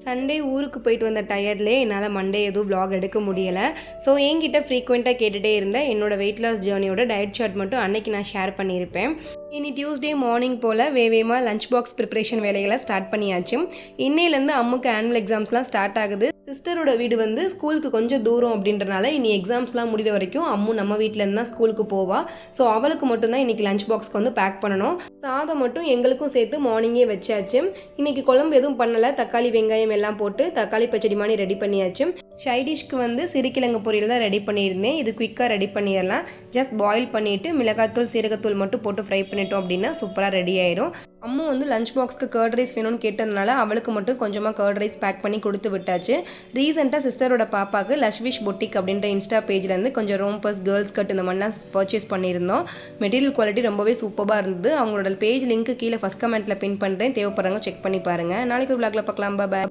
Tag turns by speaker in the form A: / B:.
A: Sunday ஊருக்கு போயிட்டு வந்த டயர்ட்லேயே என்னால் மண்டே எதுவும் vlog எடுக்க முடியலை. ஸோ என்கிட்ட ஃப்ரீக்வெண்ட்டாக கேட்டுகிட்டே இருந்தேன் என்னோடய வெயிட் லாஸ் ஜேர்னியோட டயட் சார்ட் மட்டும் அன்றைக்கி நான் ஷேர் பண்ணியிருப்பேன். இனி டியூஸ்டே மார்னிங் போல் வேகமாக லஞ்ச் பாக்ஸ் ப்ரிப்ரேஷன் வேலைகளை ஸ்டார்ட் பண்ணியாச்சு. இன்னையிலேருந்து அம்முக்கு ஆனுவல் எக்ஸாம்ஸ்லாம் ஸ்டார்ட் ஆகுது. சிஸ்டரோட வீடு வந்து ஸ்கூலுக்கு கொஞ்சம் தூரம் அப்படின்றனால இனி எக்ஸாம்ஸ்லாம் முடிகிற வரைக்கும் அம்மு நம்ம வீட்டிலேருந்து தான் ஸ்கூலுக்கு போவா. ஸோ அவளுக்கு மட்டும்தான் இன்றைக்கி லஞ்ச் பாக்ஸ்க்கு வந்து பேக் பண்ணணும். சாதம் மட்டும் எங்களுக்கும் சேர்த்து மார்னிங்கே வச்சாச்சு. இன்றைக்கி குழம்பு எதுவும் பண்ணலை, தக்காளி வெங்காயம் எல்லாம் போட்டு தக்காளி பச்சடி மாதிரி ரெடி பண்ணியாச்சு. சைடிஷ்க்கு வந்து சிறுக்கிழங்கு பொரியல் தான் ரெடி பண்ணியிருந்தேன். இது குயிக்காக ரெடி பண்ணிடலாம். ஜஸ்ட் பாயில் பண்ணிவிட்டு மிளகாத்தூள் சீரகத்தூள் மட்டும் போட்டு ஃப்ரை பண்ணிட்டோம் அப்படின்னா சூப்பராக ரெடி ஆயிரும். அம்மா வந்து லஞ்ச் பாக்ஸ்க்கு கர்ட் ரைஸ் வேணும்னு கேட்டதுனால அவளுக்கு மட்டும் கொஞ்சமாக கர்ட் ரைஸ் பேக் பண்ணி கொடுத்து விட்டாச்சு. ரீசெண்டாக சிஸ்டரோட பாப்பாவுக்கு லஷ்விஷ் பொட்டிக் அப்படின்ற இன்ஸ்டா பேஜ்லேருந்து கொஞ்சம் ரோம்பஸ் கேர்ள்ஸ் கட் இந்த மாதிரிலாம் பர்ச்சேஸ் பண்ணியிருந்தோம். மெட்டீரியல் குவாலிட்டி ரொம்பவே சூப்பராக இருந்தது. அவங்களோட பேஜ் லிங்க் கீழே ஃபஸ்ட் கமெண்ட்டில் பின் பண்ணுறேன், தேவைப்படுறவங்க செக் பண்ணி பாருங்கள். நாளைக்கு ஒரு vlogல பார்க்கலாம். பாய்.